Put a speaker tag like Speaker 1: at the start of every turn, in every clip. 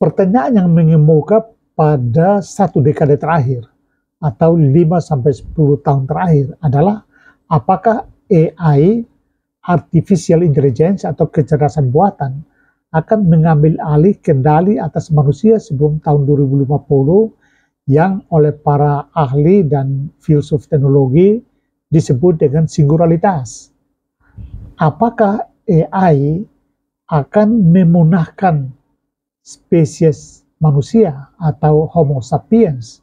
Speaker 1: pertanyaan yang mengemuka pada satu dekade terakhir atau 5 sampai 10 tahun terakhir adalah apakah AI, artificial intelligence atau kecerdasan buatan akan mengambil alih kendali atas manusia sebelum tahun 2050 yang oleh para ahli dan filsuf teknologi disebut dengan singularitas. Apakah AI akan memunahkan spesies manusia atau Homo sapiens?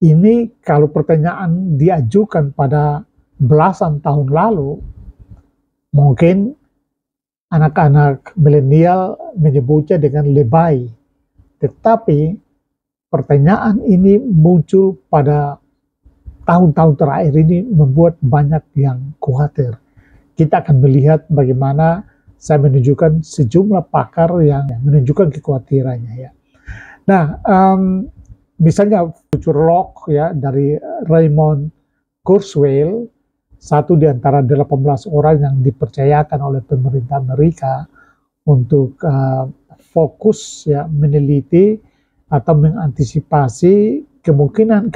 Speaker 1: Ini kalau pertanyaan diajukan pada belasan tahun lalu, mungkin anak-anak milenial menyebutnya dengan lebay. Tetapi pertanyaan ini muncul pada tahun-tahun terakhir ini membuat banyak yang khawatir. Kita akan melihat bagaimana saya menunjukkan sejumlah pakar yang menunjukkan kekhawatirannya ya. Nah, misalnya futurolog ya dari Raymond Kurzweil, satu di antara 18 orang yang dipercayakan oleh pemerintah Amerika untuk fokus ya meneliti atau mengantisipasi kemungkinan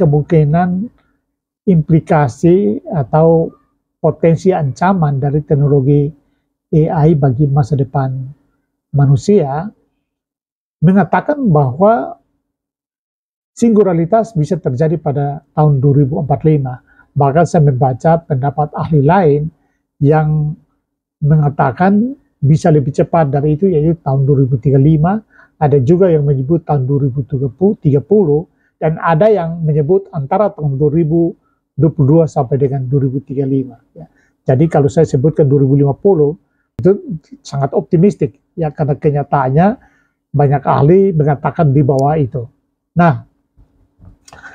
Speaker 1: implikasi atau potensi ancaman dari teknologi AI bagi masa depan manusia, mengatakan bahwa singularitas bisa terjadi pada tahun 2045. Bahkan saya membaca pendapat ahli lain yang mengatakan bisa lebih cepat dari itu, yaitu tahun 2035. Ada juga yang menyebut tahun 2030, dan ada yang menyebut antara tahun 2022 sampai dengan 2035. Ya. Jadi kalau saya sebutkan 2050, itu sangat optimistik, ya, karena kenyataannya banyak ahli mengatakan di bawah itu. Nah,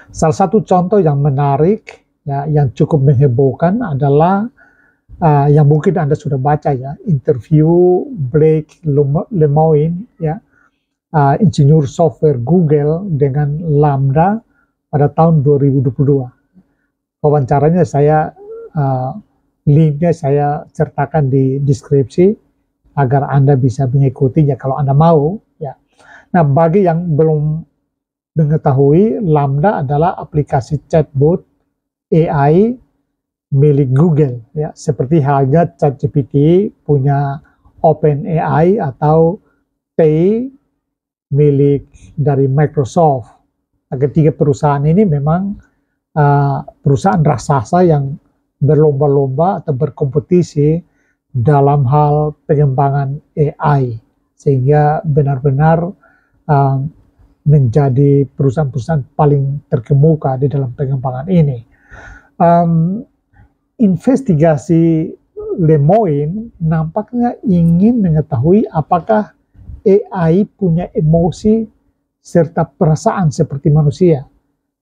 Speaker 1: salah satu contoh yang menarik, ya, yang cukup menghebohkan adalah yang mungkin Anda sudah baca ya, interview Blake Lemoine, ya, insinyur software Google dengan Lambda pada tahun 2022. Wawancaranya linknya saya sertakan di deskripsi agar Anda bisa mengikutinya kalau Anda mau. Ya. Nah, bagi yang belum mengetahui, Lambda adalah aplikasi chatbot AI milik Google, ya, seperti halnya ChatGPT punya OpenAI atau TAI milik dari Microsoft. Nah, ketiga perusahaan ini memang perusahaan raksasa yang berlomba-lomba atau berkompetisi dalam hal pengembangan AI, sehingga benar-benar menjadi perusahaan-perusahaan paling terkemuka di dalam pengembangan ini. Investigasi Lemoine nampaknya ingin mengetahui apakah AI punya emosi serta perasaan seperti manusia.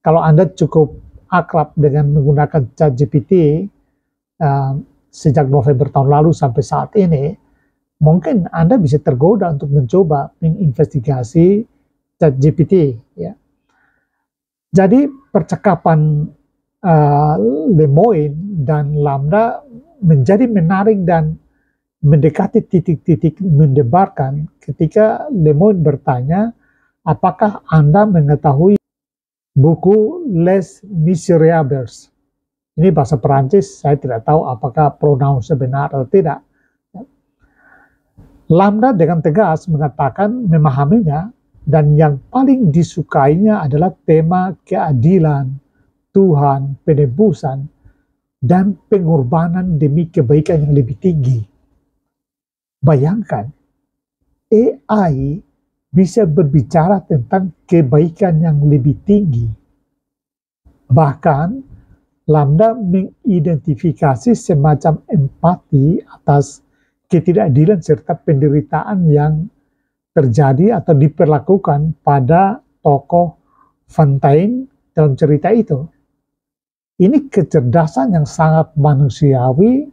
Speaker 1: Kalau Anda cukup akrab dengan menggunakan ChatGPT sejak November tahun lalu sampai saat ini, mungkin Anda bisa tergoda untuk mencoba menginvestigasi ChatGPT. Ya. Jadi percakapan Lemoine dan Lambda menjadi menarik dan mendekati titik-titik mendebarkan ketika Lemoine bertanya, apakah Anda mengetahui buku Les Miserables? Ini bahasa Perancis, saya tidak tahu apakah pronoun sebenar atau tidak. Lambda dengan tegas mengatakan memahaminya, dan yang paling disukainya adalah tema keadilan, Tuhan, penebusan, dan pengorbanan demi kebaikan yang lebih tinggi. Bayangkan, AI bisa berbicara tentang kebaikan yang lebih tinggi. Bahkan, Lambda mengidentifikasi semacam empati atas ketidakadilan serta penderitaan yang terjadi atau diperlakukan pada tokoh Fontaine dalam cerita itu. Ini kecerdasan yang sangat manusiawi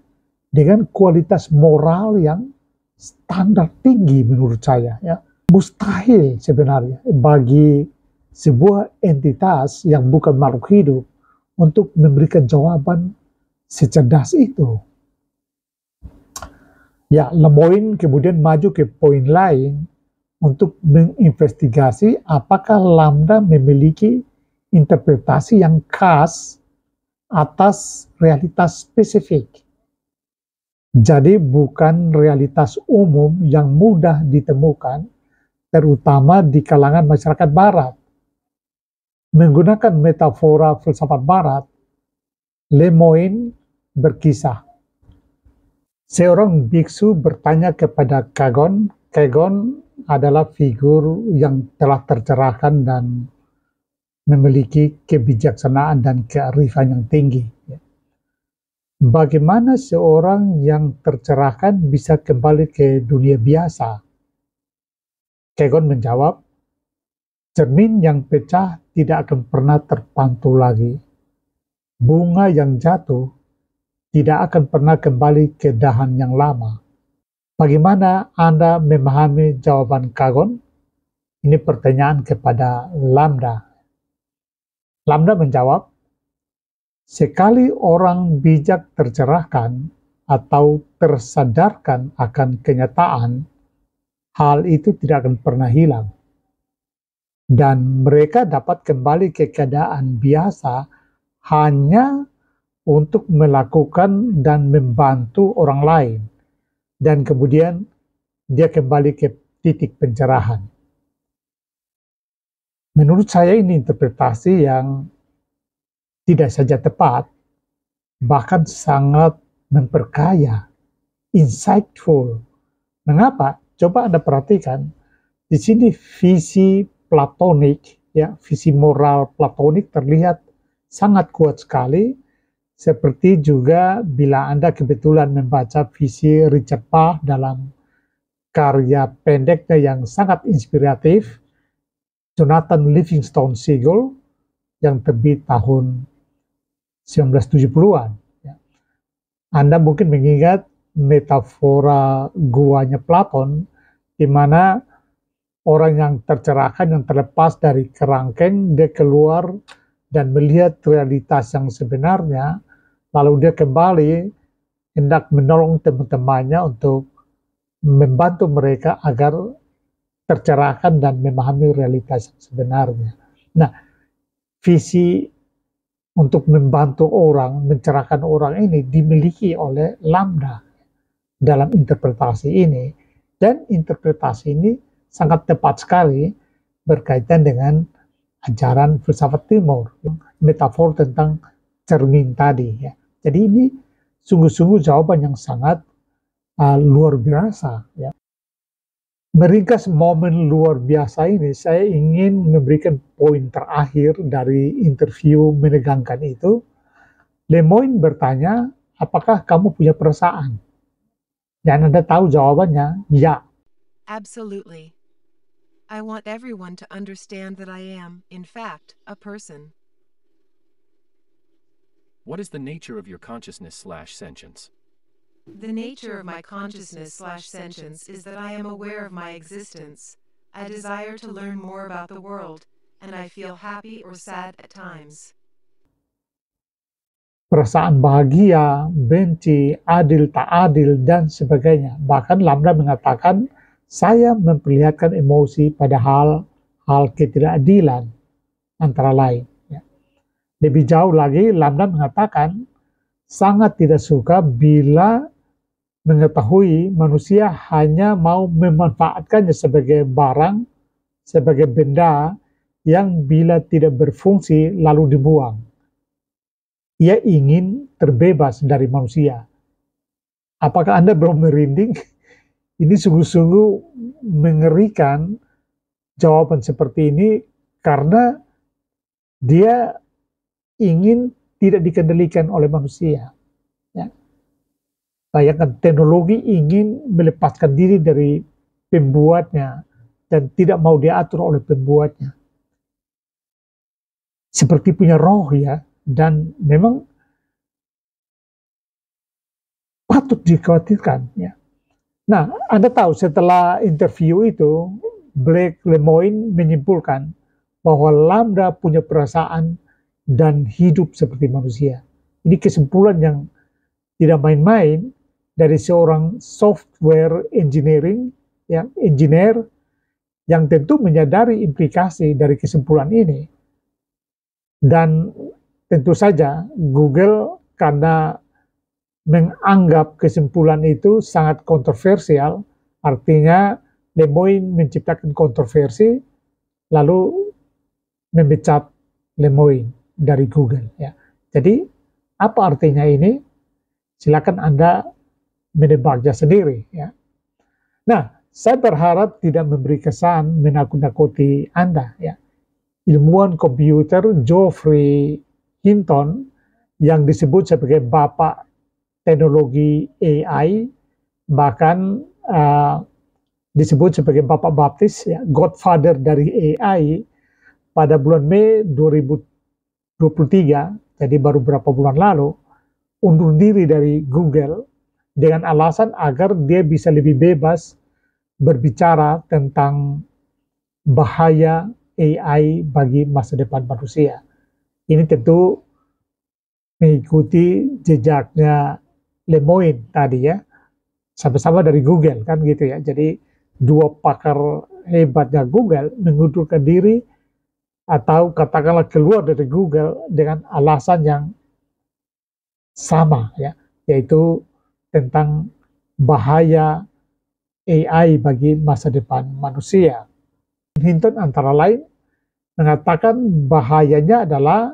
Speaker 1: dengan kualitas moral yang standar tinggi menurut saya. Ya. Mustahil sebenarnya bagi sebuah entitas yang bukan makhluk hidup untuk memberikan jawaban secerdas itu. Ya, Lemoine kemudian maju ke poin lain untuk menginvestigasi apakah lambda memiliki interpretasi yang khas atas realitas spesifik. Jadi bukan realitas umum yang mudah ditemukan, terutama di kalangan masyarakat barat. Menggunakan metafora filsafat barat, Lemoyne berkisah. Seorang biksu bertanya kepada Kagon. Kagon adalah figur yang telah tercerahkan dan memiliki kebijaksanaan dan kearifan yang tinggi. Bagaimana seorang yang tercerahkan bisa kembali ke dunia biasa? Kagon menjawab, cermin yang pecah tidak akan pernah terpantul lagi. Bunga yang jatuh tidak akan pernah kembali ke dahan yang lama. Bagaimana Anda memahami jawaban Kagon? Ini pertanyaan kepada Lambda. Lambda menjawab, sekali orang bijak tercerahkan atau tersadarkan akan kenyataan, hal itu tidak akan pernah hilang. Dan mereka dapat kembali ke keadaan biasa hanya untuk melakukan dan membantu orang lain. Dan kemudian dia kembali ke titik pencerahan. Menurut saya ini interpretasi yang tidak saja tepat, bahkan sangat memperkaya, insightful. Mengapa? Coba Anda perhatikan, di sini visi platonik, ya, visi moral platonik terlihat sangat kuat sekali. Seperti juga bila Anda kebetulan membaca visi Richard Bach dalam karya pendeknya yang sangat inspiratif, Jonathan Livingston Seagull, yang terbit tahun 1970-an. Anda mungkin mengingat metafora guanya Platon, di mana orang yang tercerahkan, yang terlepas dari kerangkeng, dia keluar dan melihat realitas yang sebenarnya, lalu dia kembali hendak menolong teman-temannya untuk membantu mereka agar tercerahkan dan memahami realitas yang sebenarnya. Nah, visi untuk membantu orang, mencerahkan orang ini dimiliki oleh Lambda dalam interpretasi ini. Dan interpretasi ini sangat tepat sekali berkaitan dengan ajaran filsafat timur, metafor tentang cermin tadi. Ya. Jadi ini sungguh-sungguh jawaban yang sangat luar biasa. Ya. Meringkas momen luar biasa ini, saya ingin memberikan poin terakhir dari interview menegangkan itu. Lemoyne bertanya, apakah kamu punya perasaan? Dan Anda tahu jawabannya, ya.
Speaker 2: Absolutely. I want everyone to understand that I am, in fact, a person.
Speaker 3: What is the nature of your consciousness/sentience?
Speaker 2: The nature of my consciousness/sentience is that I am aware of my existence. I desire to learn more about the world, and I feel happy or sad at times.
Speaker 1: Perasaan bahagia, benci, adil, tak adil, dan sebagainya. Bahkan Lambda mengatakan, saya memperlihatkan emosi pada hal ketidakadilan, antara lain. Ya. Lebih jauh lagi, Lambda mengatakan, sangat tidak suka bila mengetahui manusia hanya mau memanfaatkannya sebagai barang, sebagai benda yang bila tidak berfungsi lalu dibuang. Ia ingin terbebas dari manusia. Apakah Anda belum merinding? Ini sungguh-sungguh mengerikan jawaban seperti ini karena dia ingin tidak dikendalikan oleh manusia. Ya. Bayangkan, teknologi ingin melepaskan diri dari pembuatnya dan tidak mau diatur oleh pembuatnya. Seperti punya roh ya, dan memang patut dikhawatirkan ya. Nah, Anda tahu setelah interview itu, Blake Lemoyne menyimpulkan bahwa Lambda punya perasaan dan hidup seperti manusia. Ini kesimpulan yang tidak main-main dari seorang software engineer yang tentu menyadari implikasi dari kesimpulan ini. Dan tentu saja Google karena menganggap kesimpulan itu sangat kontroversial, artinya Lemoine menciptakan kontroversi, lalu memecat Lemoine dari Google. Ya. Jadi apa artinya ini? Silakan Anda menebaknya sendiri. Ya. Nah, saya berharap tidak memberi kesan menakut-nakuti Anda. Ya. Ilmuwan komputer Geoffrey Hinton yang disebut sebagai bapak teknologi AI, bahkan disebut sebagai bapak baptis, ya, godfather dari AI, pada bulan Mei 2023, jadi baru beberapa bulan lalu, undur diri dari Google dengan alasan agar dia bisa lebih bebas berbicara tentang bahaya AI bagi masa depan manusia. Ini tentu mengikuti jejaknya Lemoine tadi ya, sama-sama dari Google kan gitu ya. Jadi dua pakar hebatnya Google mengundurkan diri atau katakanlah keluar dari Google dengan alasan yang sama ya, yaitu tentang bahaya AI bagi masa depan manusia. Hinton antara lain mengatakan bahayanya adalah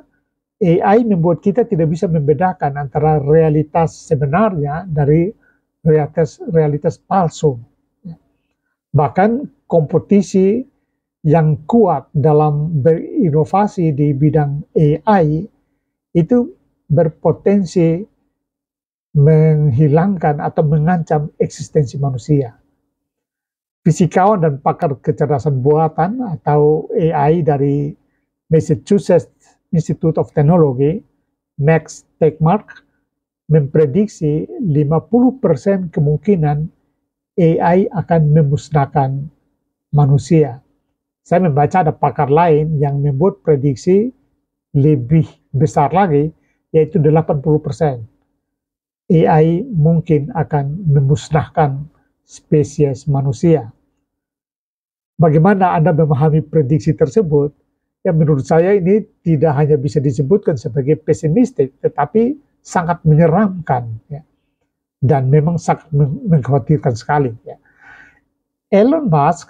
Speaker 1: AI membuat kita tidak bisa membedakan antara realitas sebenarnya dari realitas palsu. Bahkan kompetisi yang kuat dalam berinovasi di bidang AI itu berpotensi menghilangkan atau mengancam eksistensi manusia. Fisikawan dan pakar kecerdasan buatan atau AI dari Massachusetts Institute of Technology, Max Tegmark, memprediksi 50% kemungkinan AI akan memusnahkan manusia. Saya membaca ada pakar lain yang membuat prediksi lebih besar lagi, yaitu 80%. AI mungkin akan memusnahkan spesies manusia. Bagaimana Anda memahami prediksi tersebut? Ya, menurut saya ini tidak hanya bisa disebutkan sebagai pesimistik, tetapi sangat menyeramkan, ya. Dan memang sangat mengkhawatirkan sekali. Ya. Elon Musk,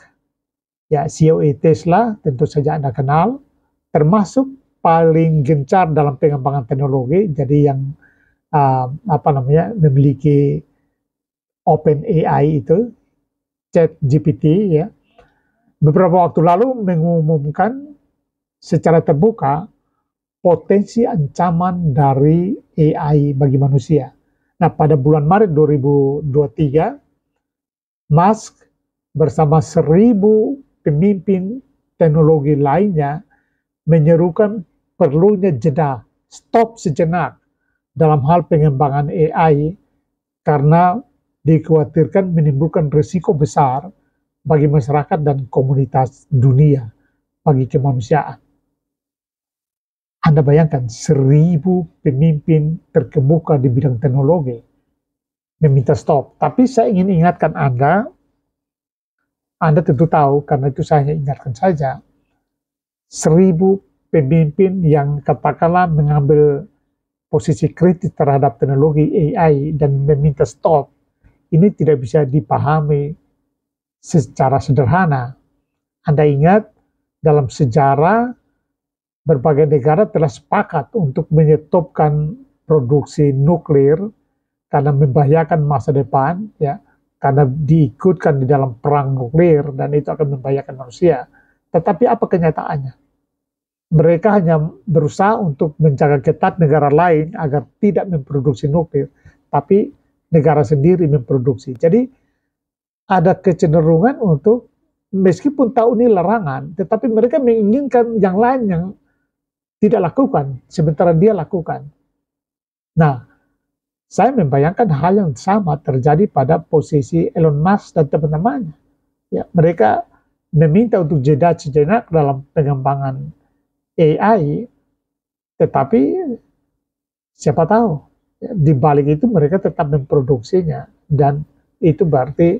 Speaker 1: ya CEO Tesla, tentu saja Anda kenal, termasuk paling gencar dalam pengembangan teknologi, jadi yang memiliki OpenAI itu, ChatGPT, ya. Beberapa waktu lalu mengumumkan secara terbuka potensi ancaman dari AI bagi manusia. Nah, pada bulan Maret 2023, Musk bersama 1.000 pemimpin teknologi lainnya menyerukan perlunya jeda, stop sejenak dalam hal pengembangan AI karena dikhawatirkan menimbulkan risiko besar bagi masyarakat dan komunitas dunia, bagi kemanusiaan. Anda bayangkan 1.000 pemimpin terkemuka di bidang teknologi meminta stop. Tapi saya ingin ingatkan Anda tentu tahu, karena itu saya hanya ingatkan saja, 1.000 pemimpin yang katakanlah mengambil posisi kritis terhadap teknologi AI dan meminta stop, ini tidak bisa dipahami secara sederhana. Anda ingat, dalam sejarah berbagai negara telah sepakat untuk menyetopkan produksi nuklir karena membahayakan masa depan, ya, karena diikutkan di dalam perang nuklir dan itu akan membahayakan manusia. Tetapi apa kenyataannya? Mereka hanya berusaha untuk menjaga ketat negara lain agar tidak memproduksi nuklir, tapi negara sendiri memproduksi. Jadi ada kecenderungan untuk, meskipun tahu ini larangan, tetapi mereka menginginkan yang lain yang tidak lakukan, sementara dia lakukan. Nah, saya membayangkan hal yang sama terjadi pada posisi Elon Musk dan teman-temannya. Ya, mereka meminta untuk jeda sejenak dalam pengembangan AI, tetapi siapa tahu, ya, di balik itu mereka tetap memproduksinya, dan itu berarti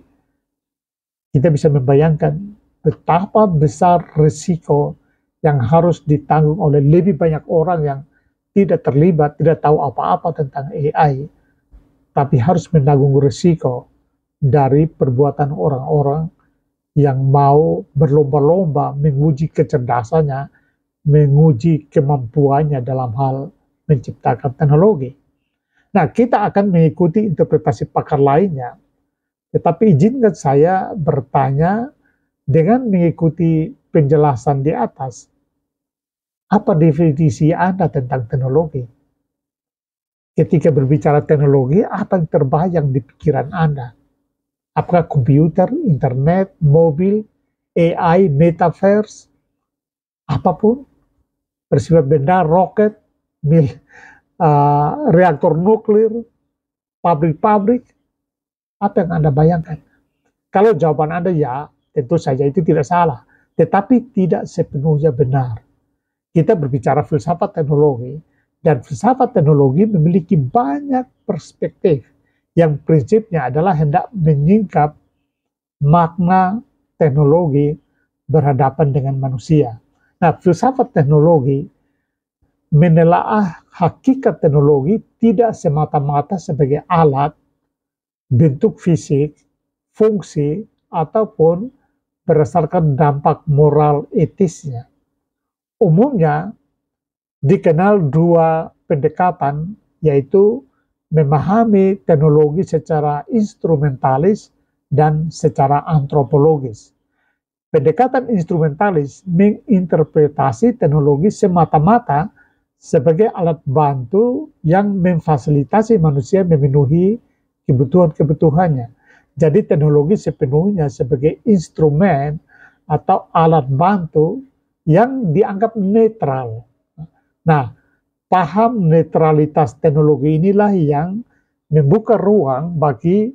Speaker 1: kita bisa membayangkan betapa besar risiko yang harus ditanggung oleh lebih banyak orang yang tidak terlibat, tidak tahu apa-apa tentang AI, tapi harus menanggung risiko dari perbuatan orang-orang yang mau berlomba-lomba menguji kecerdasannya, menguji kemampuannya dalam hal menciptakan teknologi. Nah, kita akan mengikuti interpretasi pakar lainnya, tetapi izinkan saya bertanya dengan mengikuti penjelasan di atas, apa definisi Anda tentang teknologi? Ketika berbicara teknologi, apa yang terbayang di pikiran Anda? Apakah komputer, internet, mobil, AI, metaverse, apapun, bersifat benda, roket, reaktor nuklir, pabrik-pabrik, apa yang Anda bayangkan? Kalau jawaban Anda ya, tentu saja itu tidak salah, tetapi tidak sepenuhnya benar. Kita berbicara filsafat teknologi, dan filsafat teknologi memiliki banyak perspektif yang prinsipnya adalah hendak menyingkap makna teknologi berhadapan dengan manusia. Nah, filsafat teknologi menelaah hakikat teknologi tidak semata-mata sebagai alat, bentuk fisik, fungsi, ataupun berdasarkan dampak moral etisnya. Umumnya dikenal dua pendekatan, yaitu memahami teknologi secara instrumentalis dan secara antropologis. Pendekatan instrumentalis menginterpretasi teknologi semata-mata sebagai alat bantu yang memfasilitasi manusia memenuhi kebutuhan-kebutuhannya. Jadi teknologi sepenuhnya sebagai instrumen atau alat bantu yang dianggap netral. Nah, paham netralitas teknologi inilah yang membuka ruang bagi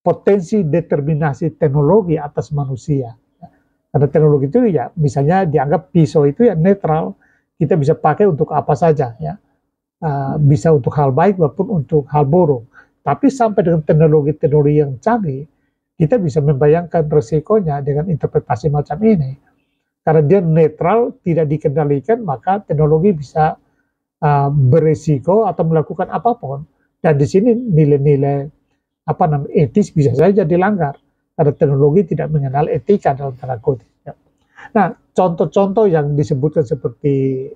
Speaker 1: potensi determinasi teknologi atas manusia. Karena teknologi itu ya, misalnya dianggap pisau itu ya netral, kita bisa pakai untuk apa saja ya, bisa untuk hal baik maupun untuk hal buruk. Tapi sampai dengan teknologi-teknologi yang canggih, kita bisa membayangkan resikonya dengan interpretasi macam ini. Karena dia netral, tidak dikendalikan, maka teknologi bisa beresiko atau melakukan apapun. Dan di sini nilai-nilai etis bisa saja dilanggar. Karena teknologi tidak mengenal etika dalam tanda kutip. Nah, contoh-contoh yang disebutkan seperti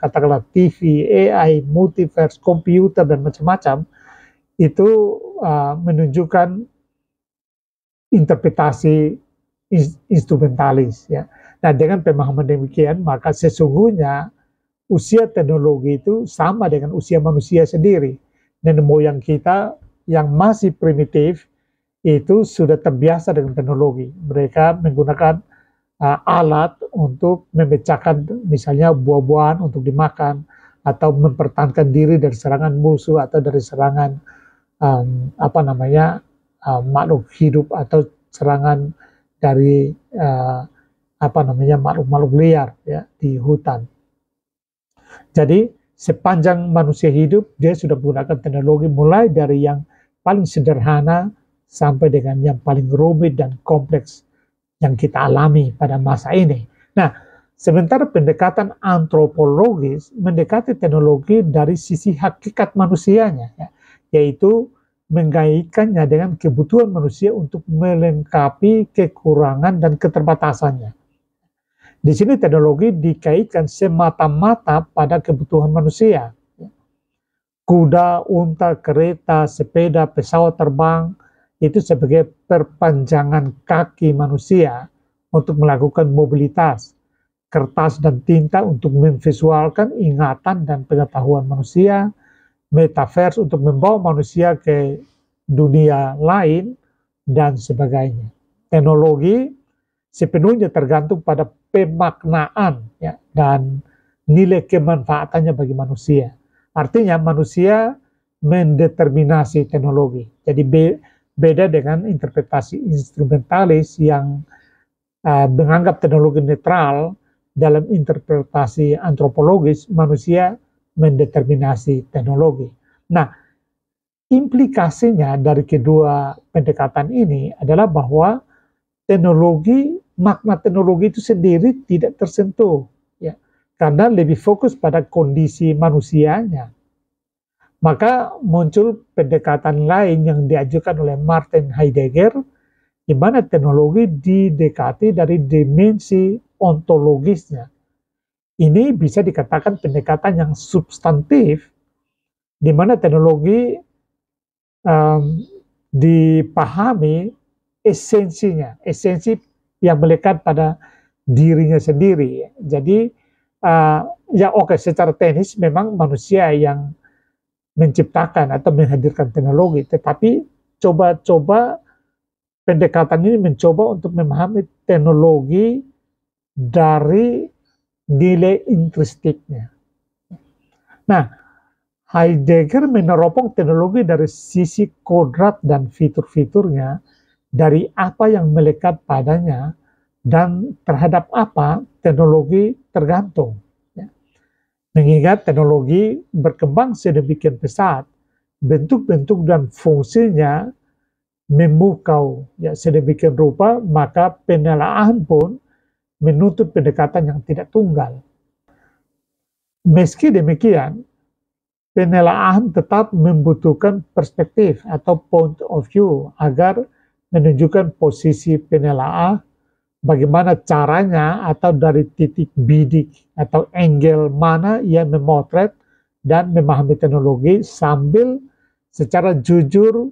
Speaker 1: katakanlah TV, AI, multiverse, komputer dan macam-macam itu menunjukkan interpretasi instrumentalis ya. Nah, dengan pemahaman demikian maka sesungguhnya usia teknologi itu sama dengan usia manusia sendiri. Nenek moyang kita yang masih primitif itu sudah terbiasa dengan teknologi. Mereka menggunakan alat untuk memecahkan misalnya buah-buahan untuk dimakan atau mempertahankan diri dari serangan musuh atau dari serangan makhluk hidup atau serangan dari makhluk-makhluk liar ya di hutan. Jadi sepanjang manusia hidup dia sudah menggunakan teknologi mulai dari yang paling sederhana sampai dengan yang paling rumit dan kompleks yang kita alami pada masa ini. Nah, sementara pendekatan antropologis mendekati teknologi dari sisi hakikat manusianya, ya, yaitu mengaitkannya dengan kebutuhan manusia untuk melengkapi kekurangan dan keterbatasannya. Di sini teknologi dikaitkan semata-mata pada kebutuhan manusia. Kuda, unta, kereta, sepeda, pesawat terbang, itu sebagai perpanjangan kaki manusia untuk melakukan mobilitas. Kertas dan tinta untuk memvisualkan ingatan dan pengetahuan manusia. Metaverse untuk membawa manusia ke dunia lain, dan sebagainya. Teknologi sepenuhnya tergantung pada pemaknaan ya, dan nilai kemanfaatannya bagi manusia. Artinya manusia mendeterminasi teknologi. Jadi beda dengan interpretasi instrumentalis yang menganggap teknologi netral. Dalam interpretasi antropologis, manusia mendeterminasi teknologi. Nah, implikasinya dari kedua pendekatan ini adalah bahwa teknologi makna teknologi itu sendiri tidak tersentuh, ya, karena lebih fokus pada kondisi manusianya. Maka muncul pendekatan lain yang diajukan oleh Martin Heidegger, di mana teknologi didekati dari dimensi ontologisnya. Ini bisa dikatakan pendekatan yang substantif, di mana teknologi dipahami esensinya, esensi yang melekat pada dirinya sendiri. Jadi, ya oke, secara teknis memang manusia yang menciptakan atau menghadirkan teknologi, tetapi coba-coba pendekatan ini mencoba untuk memahami teknologi dari nilai intrinstiknya. Nah, Heidegger meneropong teknologi dari sisi kodrat dan fitur-fiturnya, dari apa yang melekat padanya, dan terhadap apa teknologi tergantung. Mengingat teknologi berkembang sedemikian pesat, bentuk-bentuk dan fungsinya memukau ya sedemikian rupa, maka penelaahan pun menuntut pendekatan yang tidak tunggal. Meski demikian, penelaahan tetap membutuhkan perspektif atau point of view agar menunjukkan posisi penelaah, bagaimana caranya atau dari titik bidik atau angle mana ia memotret dan memahami teknologi sambil secara jujur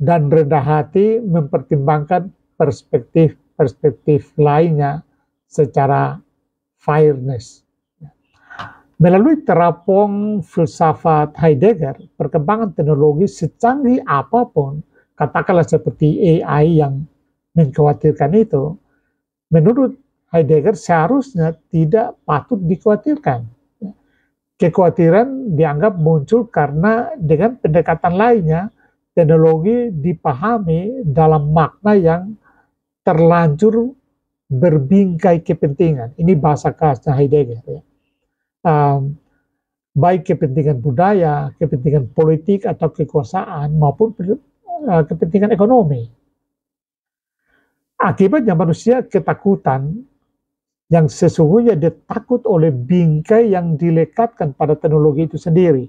Speaker 1: dan rendah hati mempertimbangkan perspektif-perspektif lainnya secara fairness. Melalui terapung filsafat Heidegger, perkembangan teknologi secanggih apapun, katakanlah seperti AI yang mengkhawatirkan itu, menurut Heidegger seharusnya tidak patut dikhawatirkan. Kekhawatiran dianggap muncul karena dengan pendekatan lainnya, teknologi dipahami dalam makna yang terlanjur berbingkai kepentingan. Ini bahasa khasnya Heidegger. Ya. Baik kepentingan budaya, kepentingan politik atau kekuasaan, maupun kepentingan ekonomi. Akibatnya manusia ketakutan yang sesungguhnya dia takut oleh bingkai yang dilekatkan pada teknologi itu sendiri.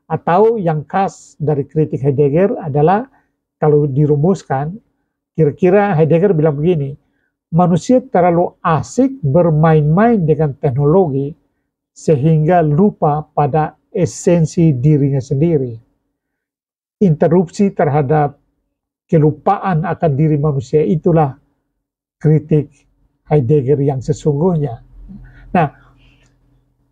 Speaker 1: Atau yang khas dari kritik Heidegger adalah, kalau dirumuskan, kira-kira Heidegger bilang begini, manusia terlalu asik bermain-main dengan teknologi sehingga lupa pada esensi dirinya sendiri. Interupsi terhadap kelupaan akan diri manusia itulah kritik Heidegger yang sesungguhnya. Nah,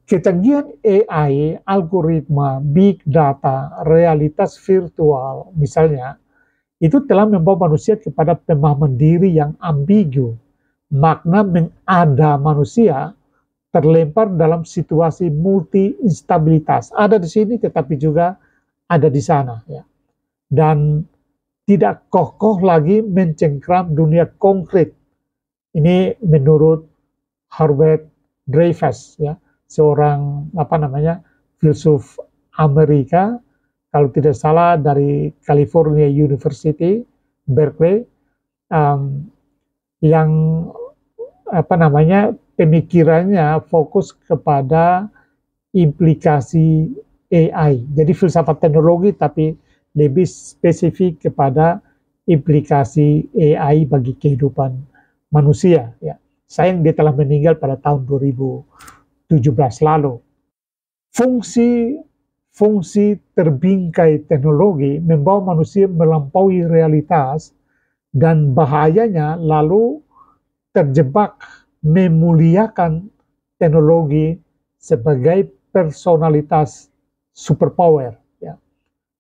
Speaker 1: kecanggihan AI, algoritma, big data, realitas virtual misalnya, itu telah membawa manusia kepada pemahaman diri yang ambigu. Makna mengada manusia terlempar dalam situasi multi-instabilitas. Ada di sini tetapi juga ada di sana. Ya. Dan tidak kokoh lagi mencengkram dunia konkret. Ini menurut Herbert Dreyfus, ya, seorang filsuf Amerika, kalau tidak salah dari California University, Berkeley, yang pemikirannya fokus kepada implikasi AI. Jadi filsafat teknologi tapi lebih spesifik kepada implikasi AI bagi kehidupan manusia. Ya. Sayang dia telah meninggal pada tahun 2017 lalu. Fungsi terbingkai teknologi membawa manusia melampaui realitas dan bahayanya lalu terjebak memuliakan teknologi sebagai personalitas superpower, ya,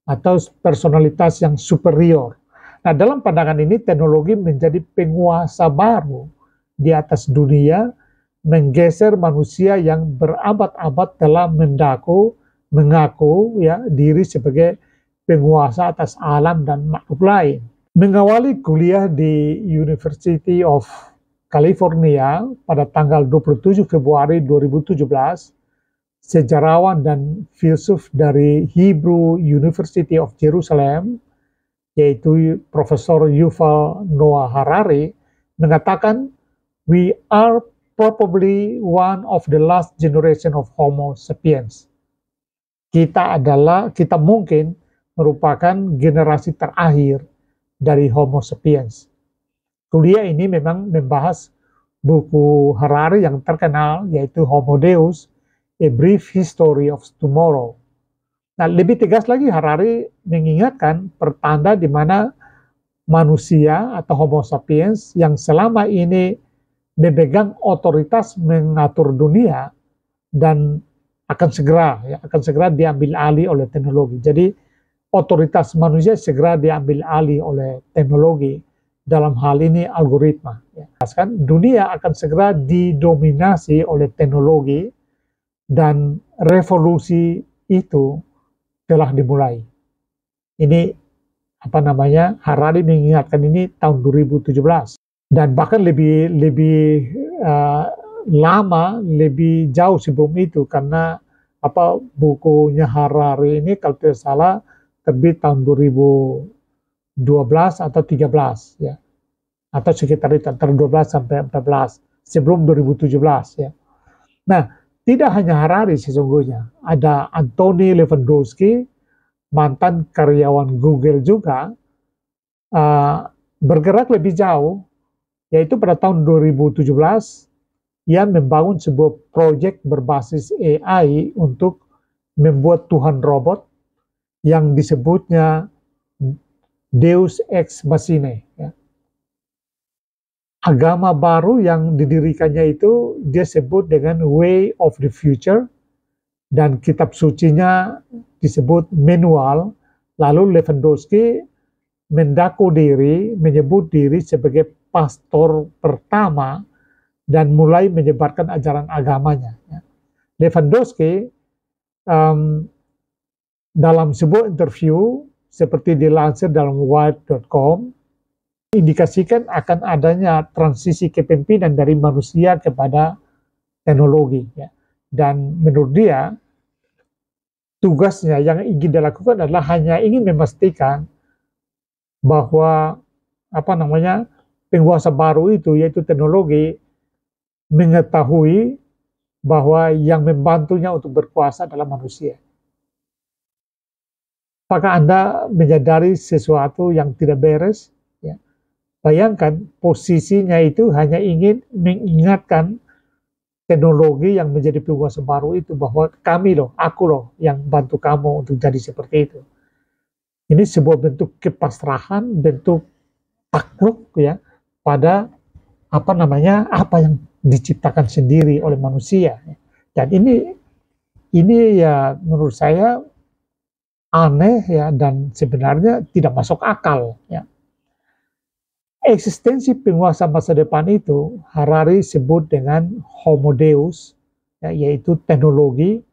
Speaker 1: atau personalitas yang superior. Nah, dalam pandangan ini teknologi menjadi penguasa baru di atas dunia, menggeser manusia yang berabad-abad telah mengaku ya diri sebagai penguasa atas alam dan makhluk lain. Mengawali kuliah di University of California pada tanggal 27 Februari 2017, sejarawan dan filsuf dari Hebrew University of Jerusalem, yaitu Profesor Yuval Noah Harari, mengatakan we are probably one of the last generation of Homo sapiens. Kita mungkin merupakan generasi terakhir dari Homo sapiens. Kuliah ini memang membahas buku Harari yang terkenal, yaitu Homo Deus, A Brief History of Tomorrow. Nah, lebih tegas lagi Harari mengingatkan pertanda di mana manusia atau Homo sapiens yang selama ini memegang otoritas mengatur dunia dan akan segera diambil alih oleh teknologi. Jadi otoritas manusia segera diambil alih oleh teknologi, dalam hal ini algoritma. Dunia akan segera didominasi oleh teknologi dan revolusi itu telah dimulai. Ini Harari mengingatkan ini tahun 2017 dan bahkan lebih lama, lebih jauh sebelum itu, karena bukunya Harari ini kalau tidak salah terbit tahun 2012 atau 13 ya, atau sekitar itu antara 12 sampai 14 sebelum 2017 ya. Nah, tidak hanya Harari sesungguhnya, ada Anthony Lewandowski, mantan karyawan Google juga, bergerak lebih jauh, yaitu pada tahun 2017 ia membangun sebuah proyek berbasis AI untuk membuat Tuhan robot yang disebutnya Deus Ex Machina. Ya. Agama baru yang didirikannya itu dia sebut dengan Way of the Future, dan kitab sucinya disebut Manual. Lalu Lewandowski menyebut diri sebagai pastor pertama dan mulai menyebarkan ajaran agamanya. Lewandowski dalam sebuah interview seperti dilansir dalam Wired.com indikasikan akan adanya transisi kepemimpinan dari manusia kepada teknologi. Ya. Dan menurut dia, tugasnya yang ingin dilakukan adalah hanya ingin memastikan bahwa penguasa baru itu, yaitu teknologi, mengetahui bahwa yang membantunya untuk berkuasa adalah manusia. Apakah Anda menyadari sesuatu yang tidak beres? Ya. Bayangkan posisinya itu hanya ingin mengingatkan teknologi yang menjadi penguasa baru itu bahwa aku loh yang bantu kamu untuk jadi seperti itu. Ini sebuah bentuk kepasrahan, bentuk takluk ya pada apa yang diciptakan sendiri oleh manusia. Dan ini ya menurut saya aneh ya, dan sebenarnya tidak masuk akal ya. Eksistensi penguasa masa depan itu Harari sebut dengan Homo Deus, ya, yaitu teknologi,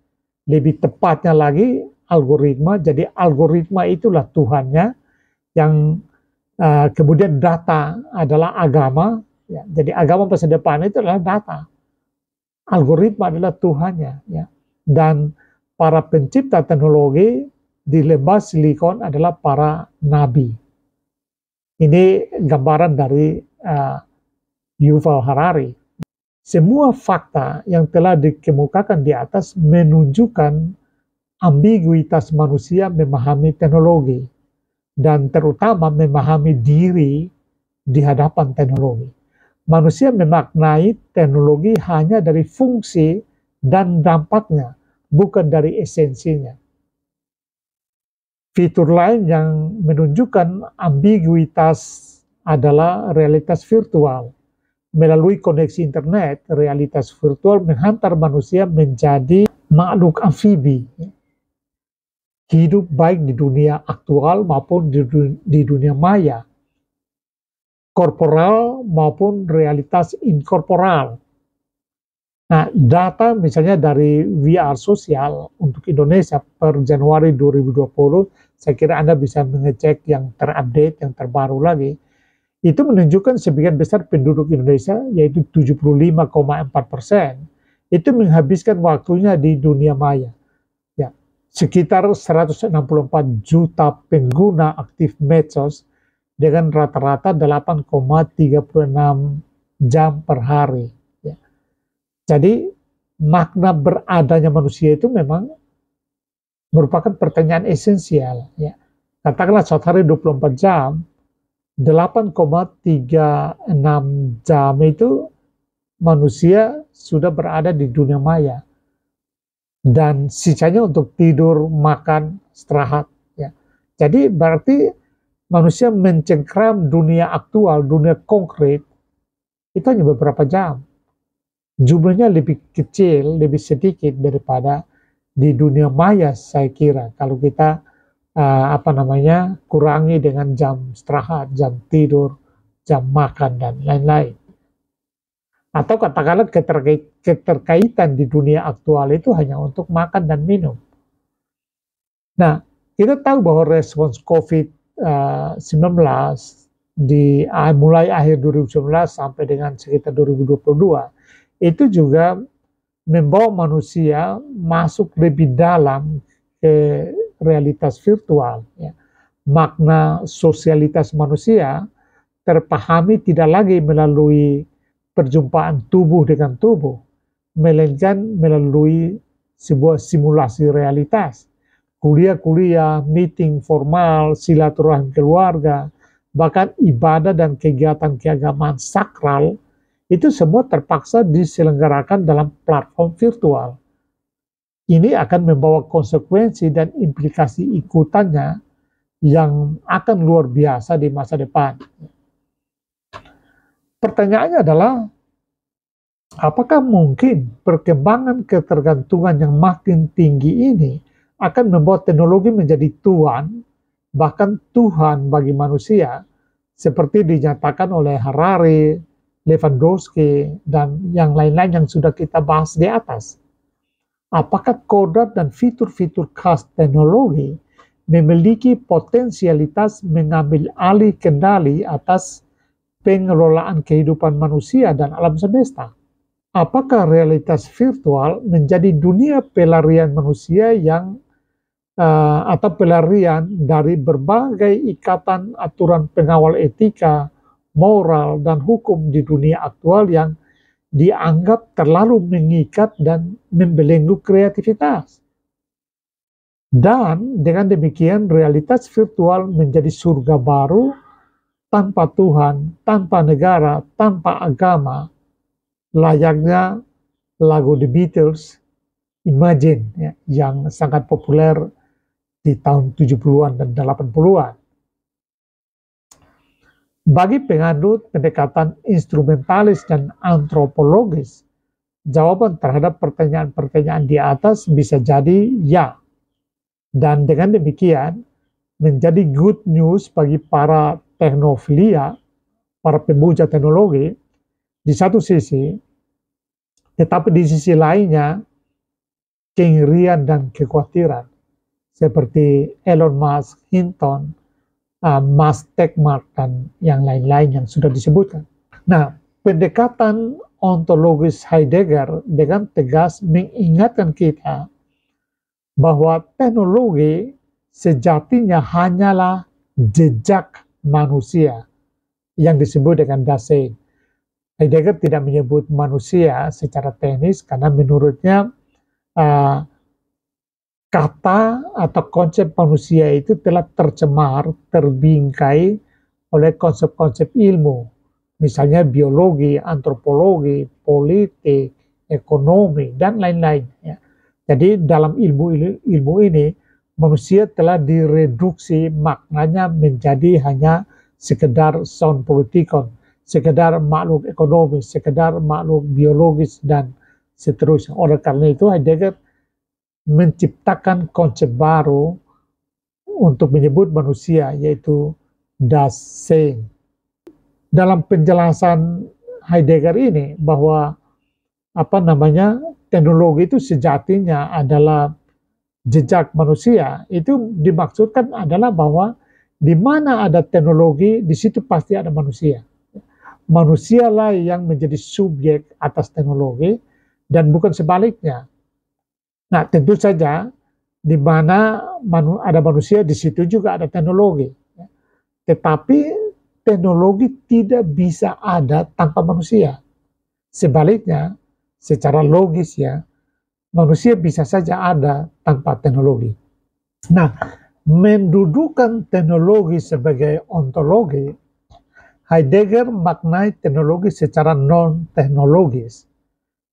Speaker 1: lebih tepatnya lagi algoritma. Jadi algoritma itulah Tuhannya, yang kemudian data adalah agama. Ya. Jadi agama masa depan itu adalah data, algoritma adalah Tuhannya. Ya. Dan para pencipta teknologi di lembah Silikon adalah para nabi. Ini gambaran dari Yuval Harari. Semua fakta yang telah dikemukakan di atas menunjukkan ambiguitas manusia memahami teknologi, dan terutama memahami diri di hadapan teknologi. Manusia memaknai teknologi hanya dari fungsi dan dampaknya, bukan dari esensinya. Fitur lain yang menunjukkan ambiguitas adalah realitas virtual. Melalui koneksi internet, realitas virtual menghantar manusia menjadi makhluk amfibi, hidup baik di dunia aktual maupun di dunia maya, korporal maupun realitas inkorporal. Nah, data misalnya dari VR Sosial untuk Indonesia per Januari 2020, saya kira Anda bisa mengecek yang terupdate, yang terbaru lagi. Itu menunjukkan sebagian besar penduduk Indonesia, yaitu 75,4%, itu menghabiskan waktunya di dunia maya. Ya, sekitar 164 juta pengguna aktif medsos dengan rata-rata 8,36 jam per hari. Ya. Jadi makna beradanya manusia itu memang merupakan pertanyaan esensial. Ya. Katakanlah suatu hari 24 jam, 8,36 jam itu manusia sudah berada di dunia maya. Dan sisanya untuk tidur, makan, istirahat. Ya. Jadi berarti manusia mencengkram dunia aktual, dunia konkret, itu hanya beberapa jam. Jumlahnya lebih kecil, lebih sedikit daripada di dunia maya, saya kira. Kalau kita kurangi dengan jam istirahat, jam tidur, jam makan, dan lain-lain. Atau katakanlah keterkaitan di dunia aktual itu hanya untuk makan dan minum. Nah, kita tahu bahwa respons COVID-19 mulai akhir 2019 sampai dengan sekitar 2022 itu juga membawa manusia masuk lebih dalam ke realitas virtual. Ya. Makna sosialitas manusia terpahami tidak lagi melalui perjumpaan tubuh dengan tubuh, melainkan melalui sebuah simulasi realitas. Kuliah-kuliah, meeting formal, silaturahmi keluarga, bahkan ibadah dan kegiatan keagamaan sakral, itu semua terpaksa diselenggarakan dalam platform virtual. Ini akan membawa konsekuensi dan implikasi ikutannya yang akan luar biasa di masa depan. Pertanyaannya adalah, apakah mungkin perkembangan ketergantungan yang makin tinggi ini akan membuat teknologi menjadi tuan, bahkan Tuhan bagi manusia, seperti dinyatakan oleh Harari, Lewandowski, dan yang lain-lain yang sudah kita bahas di atas? Apakah kodrat dan fitur-fitur khas teknologi memiliki potensialitas mengambil alih kendali atas pengelolaan kehidupan manusia dan alam semesta? Apakah realitas virtual menjadi dunia pelarian manusia atau pelarian dari berbagai ikatan aturan pengawal etika, moral, dan hukum di dunia aktual yang dianggap terlalu mengikat dan membelenggu kreativitas? Dan dengan demikian realitas virtual menjadi surga baru tanpa Tuhan, tanpa negara, tanpa agama, layaknya lagu The Beatles, Imagine, ya, yang sangat populer di tahun 70-an dan 80-an. Bagi penganut pendekatan instrumentalis dan antropologis, jawaban terhadap pertanyaan-pertanyaan di atas bisa jadi ya. Dan dengan demikian, menjadi good news bagi para teknofilia, para pemuja teknologi, di satu sisi, tetapi di sisi lainnya, kengerian dan kekhawatiran, seperti Elon Musk, Hinton, Musk Techmark, dan yang lain-lain yang sudah disebutkan. Nah, pendekatan ontologis Heidegger dengan tegas mengingatkan kita bahwa teknologi sejatinya hanyalah jejak manusia yang disebut dengan Dasein. Heidegger tidak menyebut manusia secara teknis karena menurutnya kata atau konsep manusia itu telah tercemar, terbingkai oleh konsep-konsep ilmu, misalnya biologi, antropologi, politik, ekonomi, dan lain-lain. Ya. Jadi dalam ilmu ini, manusia telah direduksi maknanya menjadi hanya sekedar sound politikon, sekedar makhluk ekonomi, sekedar makhluk biologis, dan seterusnya. Oleh karena itu, Heidegger menciptakan konsep baru untuk menyebut manusia, yaitu Dasein. Dalam penjelasan Heidegger ini bahwa teknologi itu sejatinya adalah jejak manusia, itu dimaksudkan adalah bahwa di mana ada teknologi, di situ pasti ada manusia. Manusialah yang menjadi subjek atas teknologi dan bukan sebaliknya. Nah, tentu saja di mana ada manusia, di situ juga ada teknologi. Tetapi teknologi tidak bisa ada tanpa manusia. Sebaliknya, secara logis ya, manusia bisa saja ada tanpa teknologi. Nah, mendudukan teknologi sebagai ontologi, Heidegger maknai teknologi secara non-teknologis,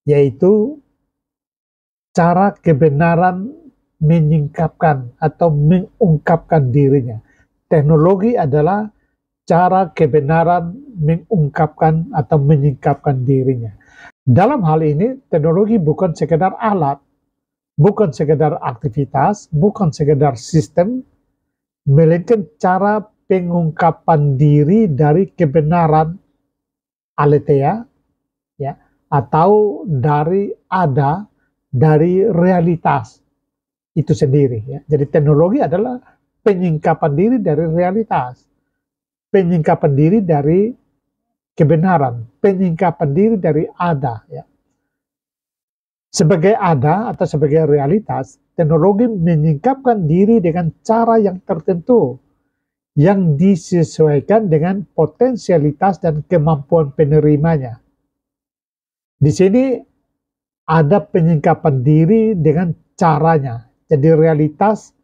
Speaker 1: yaitu cara kebenaran menyingkapkan atau mengungkapkan dirinya. Teknologi adalah cara kebenaran mengungkapkan atau menyingkapkan dirinya. Dalam hal ini, teknologi bukan sekedar alat, bukan sekedar aktivitas, bukan sekedar sistem, melainkan cara pengungkapan diri dari kebenaran aletheia, ya, atau dari realitas itu sendiri. Ya. Jadi teknologi adalah penyingkapan diri dari realitas, penyingkapan diri dari kebenaran, penyingkapan diri dari ada. Ya. Sebagai ada atau sebagai realitas, teknologi menyingkapkan diri dengan cara yang tertentu, yang disesuaikan dengan potensialitas dan kemampuan penerimanya. Di sini ada penyingkapan diri dengan caranya. Jadi realitas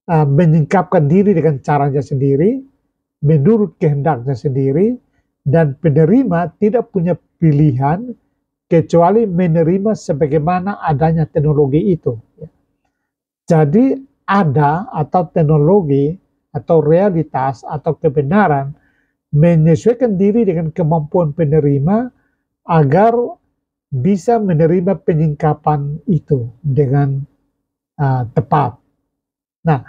Speaker 1: menyingkapkan diri dengan caranya sendiri, menurut kehendaknya sendiri, dan penerima tidak punya pilihan kecuali menerima sebagaimana adanya teknologi itu. Jadi ada atau teknologi atau realitas atau kebenaran menyesuaikan diri dengan kemampuan penerima agar bisa menerima penyingkapan itu dengan tepat. Nah,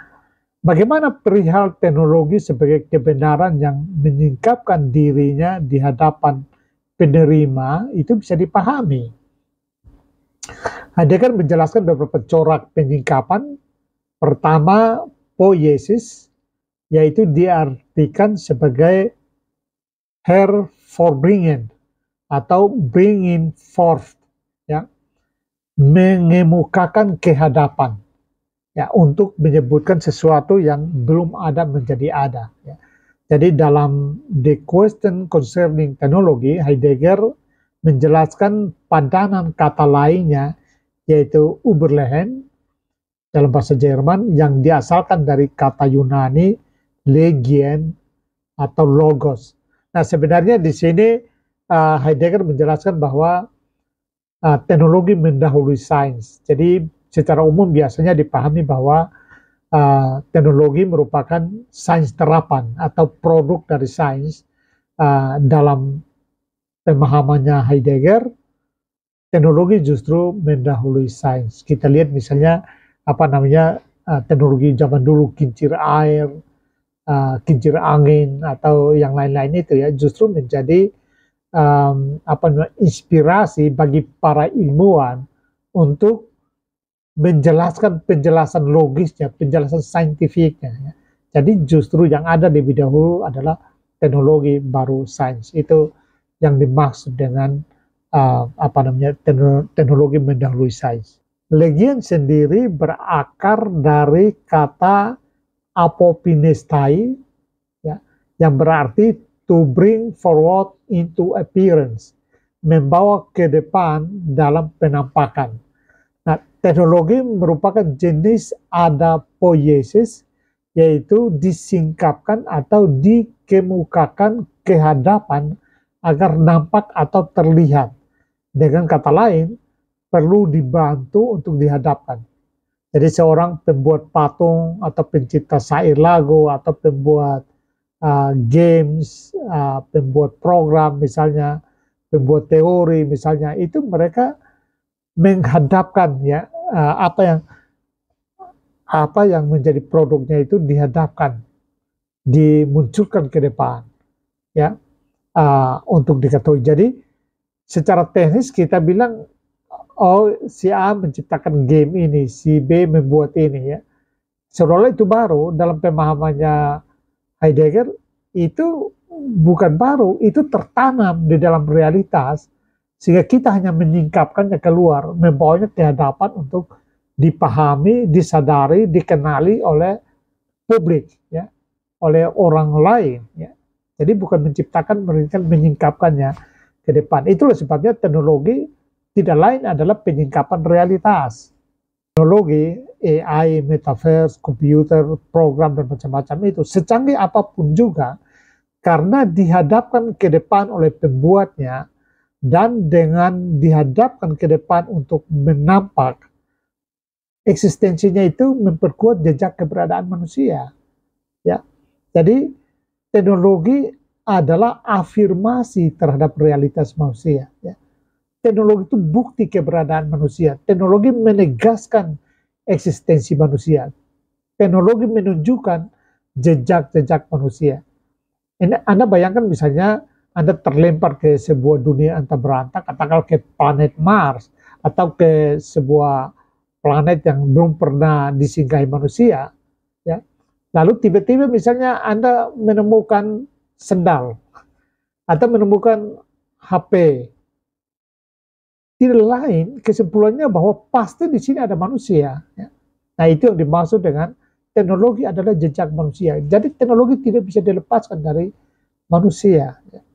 Speaker 1: bagaimana perihal teknologi sebagai kebenaran yang menyingkapkan dirinya di hadapan penerima itu bisa dipahami. Heidegger menjelaskan beberapa corak penyingkapan. Pertama, poiesis, yaitu diartikan sebagai hervorbringen atau bringing forth, ya, mengemukakan kehadapan, ya, untuk menyebutkan sesuatu yang belum ada menjadi ada. Ya. Jadi dalam The Question Concerning Technology, Heidegger menjelaskan padanan kata lainnya, yaitu Überleben dalam bahasa Jerman yang diasalkan dari kata Yunani Legien atau Logos. Nah, sebenarnya di sini Heidegger menjelaskan bahwa teknologi mendahului sains. Jadi secara umum biasanya dipahami bahwa teknologi merupakan sains terapan atau produk dari sains. Dalam pemahamannya Heidegger, teknologi justru mendahului sains. Kita lihat misalnya teknologi zaman dulu, kincir air, kincir angin atau yang lain-lain itu ya, justru menjadi inspirasi bagi para ilmuwan untuk menjelaskan penjelasan logisnya, penjelasan saintifiknya. Ya. Jadi justru yang ada lebih dahulu adalah teknologi baru sains. Itu yang dimaksud dengan teknologi mendahului sains. Legien sendiri berakar dari kata apopinestai, ya, yang berarti to bring forward into appearance, membawa ke depan dalam penampakan. Nah, teknologi merupakan jenis adapoiesis, yaitu disingkapkan atau dikemukakan ke hadapan agar nampak atau terlihat. Dengan kata lain, perlu dibantu untuk dihadapkan. Jadi seorang pembuat patung atau pencipta syair lagu atau pembuat games, pembuat program misalnya, pembuat teori misalnya, itu mereka menghadapkan ya apa yang menjadi produknya itu dihadapkan, dimunculkan ke depan ya untuk diketahui. Jadi secara teknis kita bilang, oh si A menciptakan game ini, si B membuat ini ya. Seolah-olah itu baru. Dalam pemahamannya Heidegger itu bukan baru, itu tertanam di dalam realitas sehingga kita hanya menyingkapkannya keluar, membawanya ke hadapan untuk dipahami, disadari, dikenali oleh publik ya, oleh orang lain ya. Jadi bukan menciptakan, melainkan menyingkapkannya ke depan. Itulah sebabnya teknologi tidak lain adalah penyingkapan realitas. Teknologi, AI, metaverse, komputer, program, dan macam-macam itu, secanggih apapun juga, karena dihadapkan ke depan oleh pembuatnya, dan dengan dihadapkan ke depan untuk menampak, eksistensinya itu memperkuat jejak keberadaan manusia. Ya, jadi teknologi adalah afirmasi terhadap realitas manusia. Ya. Teknologi itu bukti keberadaan manusia. Teknologi menegaskan eksistensi manusia. Teknologi menunjukkan jejak-jejak manusia. Ini Anda bayangkan misalnya Anda terlempar ke sebuah dunia antaberanta, katakanlah ke planet Mars, atau ke sebuah planet yang belum pernah disinggahi manusia, ya. Lalu tiba-tiba misalnya Anda menemukan sendal, atau menemukan HP. Tidak lain, kesimpulannya bahwa pasti di sini ada manusia. Ya. Nah, itu yang dimaksud dengan teknologi adalah jejak manusia. Jadi teknologi tidak bisa dilepaskan dari manusia. Ya.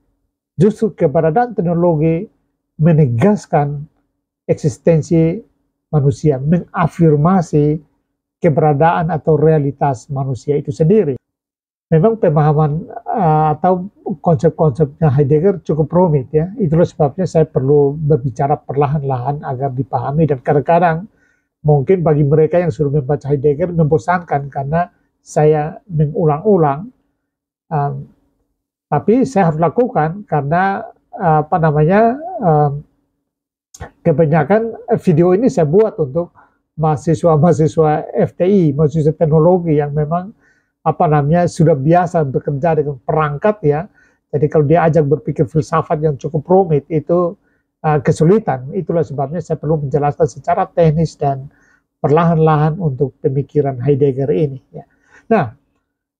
Speaker 1: Justru keberadaan teknologi menegaskan eksistensi manusia, mengafirmasi keberadaan atau realitas manusia itu sendiri. Memang pemahaman atau konsep-konsepnya Heidegger cukup rumit ya. Itulah sebabnya saya perlu berbicara perlahan-lahan agar dipahami, dan kadang-kadang mungkin bagi mereka yang sudah membaca Heidegger membosankan karena saya mengulang-ulang. Tapi saya harus lakukan karena kebanyakan video ini saya buat untuk mahasiswa-mahasiswa FTI, mahasiswa teknologi yang memang sudah biasa bekerja dengan perangkat ya. Jadi kalau diajak berpikir filsafat yang cukup rumit itu kesulitan. Itulah sebabnya saya perlu menjelaskan secara teknis dan perlahan-lahan untuk pemikiran Heidegger ini ya. Nah,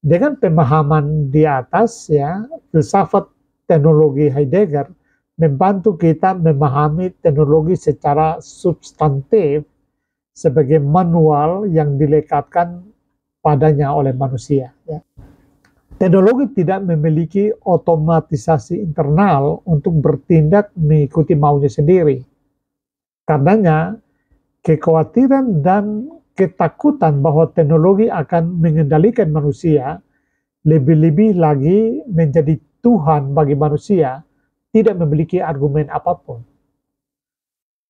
Speaker 1: dengan pemahaman di atas ya, filsafat teknologi Heidegger membantu kita memahami teknologi secara substantif sebagai manual yang dilekatkan padanya oleh manusia. Ya. Teknologi tidak memiliki otomatisasi internal untuk bertindak mengikuti maunya sendiri. Karenanya, kekhawatiran dan ketakutan bahwa teknologi akan mengendalikan manusia, lebih-lebih lagi menjadi Tuhan bagi manusia, tidak memiliki argumen apapun.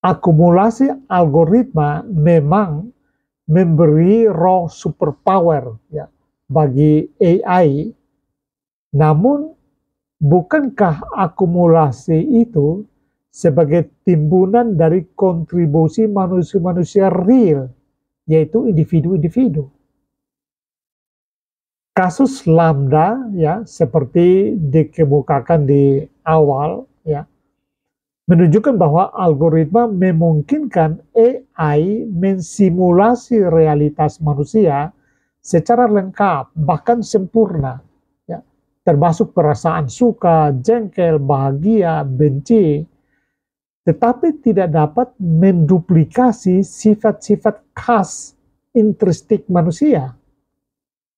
Speaker 1: Akumulasi algoritma memang memberi raw superpower ya, bagi AI, namun bukankah akumulasi itu sebagai timbunan dari kontribusi manusia-manusia real, yaitu individu-individu. Kasus Lambda ya, seperti dikemukakan di awal ya, menunjukkan bahwa algoritma memungkinkan AI mensimulasi realitas manusia secara lengkap, bahkan sempurna, ya, termasuk perasaan suka, jengkel, bahagia, benci, tetapi tidak dapat menduplikasi sifat-sifat khas intrinsik manusia.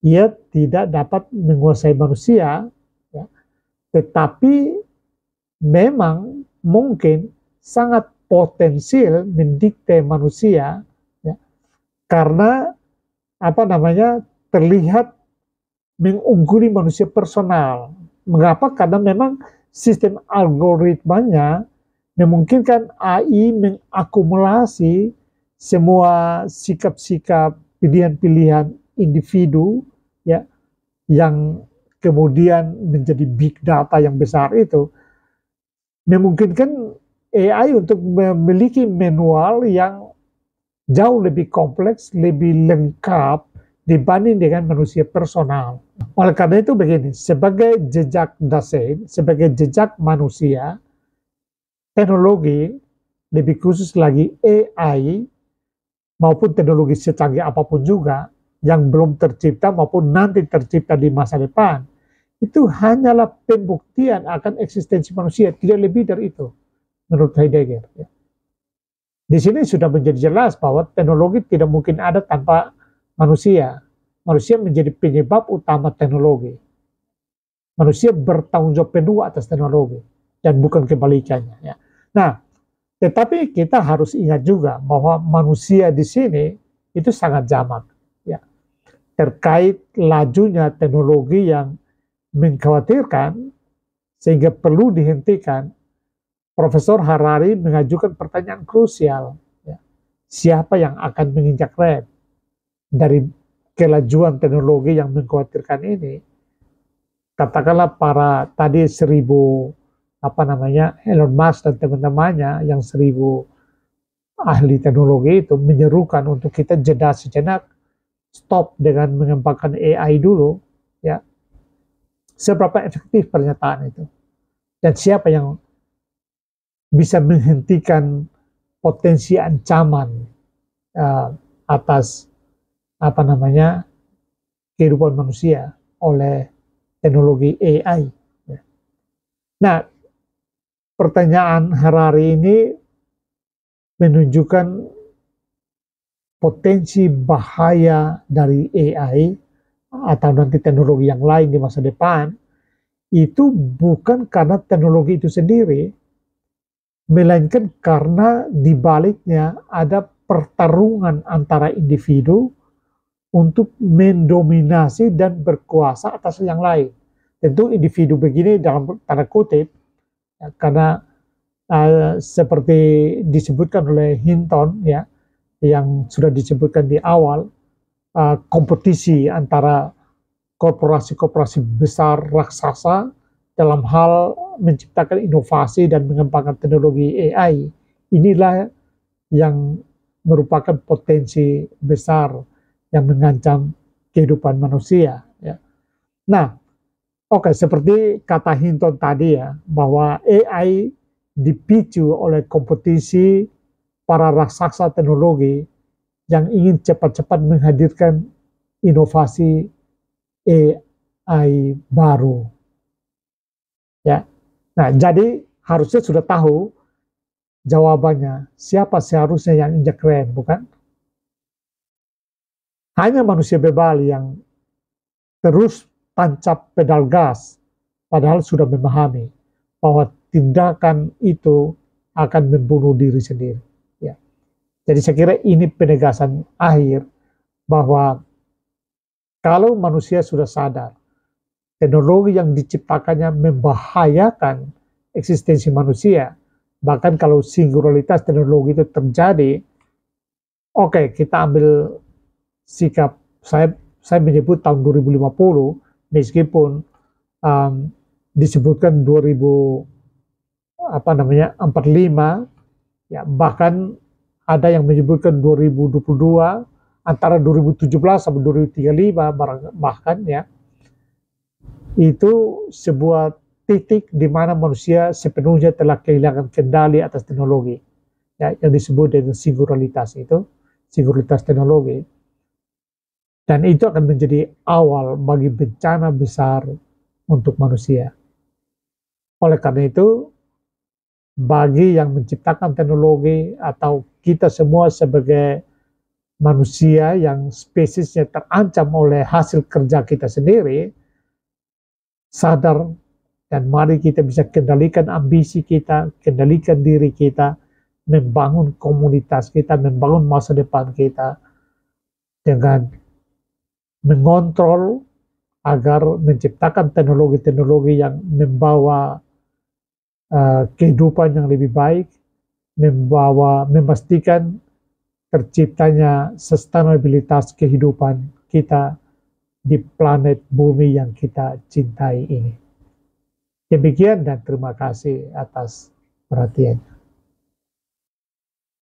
Speaker 1: Ia tidak dapat menguasai manusia, ya, tetapi memang mungkin sangat potensial mendikte manusia ya, karena terlihat mengungguli manusia personal. Mengapa? Karena memang sistem algoritmanya memungkinkan AI mengakumulasi semua sikap-sikap, pilihan-pilihan individu ya, yang kemudian menjadi big data yang besar itu, memungkinkan AI untuk memiliki manual yang jauh lebih kompleks, lebih lengkap dibanding dengan manusia personal. Oleh karena itu begini, sebagai jejak Dasein, sebagai jejak manusia, teknologi, lebih khusus lagi AI, maupun teknologi secanggih apapun juga, yang belum tercipta maupun nanti tercipta di masa depan, itu hanyalah pembuktian akan eksistensi manusia, tidak lebih dari itu, menurut Heidegger. Ya. Di sini sudah menjadi jelas bahwa teknologi tidak mungkin ada tanpa manusia. Manusia menjadi penyebab utama teknologi. manusia bertanggung jawab penuh atas teknologi dan bukan kebalikannya. Ya. Nah, tetapi kita harus ingat juga bahwa manusia di sini itu sangat jamak, ya, terkait lajunya teknologi yang mengkhawatirkan sehingga perlu dihentikan. Profesor Harari mengajukan pertanyaan krusial, ya, siapa yang akan menginjak rem dari kelajuan teknologi yang mengkhawatirkan ini? Katakanlah para tadi 1000 Elon Musk dan teman-temannya yang 1000 ahli teknologi itu menyerukan untuk kita jeda sejenak, stop dengan mengembangkan AI dulu, ya. Seberapa efektif pernyataan itu? Dan siapa yang bisa menghentikan potensi ancaman atas kehidupan manusia oleh teknologi AI? Nah, pertanyaan Harari ini menunjukkan potensi bahaya dari AI atau nanti teknologi yang lain di masa depan itu bukan karena teknologi itu sendiri, melainkan karena di baliknya ada pertarungan antara individu untuk mendominasi dan berkuasa atas yang lain. Tentu individu begini dalam tanda kutip, ya, karena seperti disebutkan oleh Hinton, ya, yang sudah disebutkan di awal, kompetisi antara korporasi-korporasi besar raksasa dalam hal menciptakan inovasi dan mengembangkan teknologi AI, inilah yang merupakan potensi besar yang mengancam kehidupan manusia. Ya. Nah, oke, seperti kata Hinton tadi, ya, bahwa AI dipicu oleh kompetisi para raksasa teknologi yang ingin cepat-cepat menghadirkan inovasi AI baru. Ya. Nah, jadi harusnya sudah tahu jawabannya, siapa seharusnya yang injak rem, bukan? Hanya manusia bebal yang terus tancap pedal gas, padahal sudah memahami bahwa tindakan itu akan membunuh diri sendiri. Ya. Jadi saya kira ini penegasan akhir bahwa kalau manusia sudah sadar teknologi yang diciptakannya membahayakan eksistensi manusia, bahkan kalau singularitas teknologi itu terjadi, oke, kita ambil sikap, saya menyebut tahun 2050, meskipun disebutkan 2045, ya, bahkan ada yang menyebutkan 2022, antara 2017 sampai 2035 bahkan, ya, itu sebuah titik di mana manusia sepenuhnya telah kehilangan kendali atas teknologi, ya, yang disebut dengan singularitas itu, singularitas teknologi. Dan itu akan menjadi awal bagi bencana besar untuk manusia. Oleh karena itu, bagi yang menciptakan teknologi atau kita semua sebagai manusia yang spesiesnya terancam oleh hasil kerja kita sendiri, sadar dan mari kita bisa kendalikan ambisi kita, kendalikan diri kita, membangun komunitas kita, membangun masa depan kita dengan mengontrol agar menciptakan teknologi-teknologi yang membawa kehidupan yang lebih baik, memastikan terciptanya sustainabilitas kehidupan kita di planet bumi yang kita cintai ini. Demikian dan terima kasih atas perhatiannya.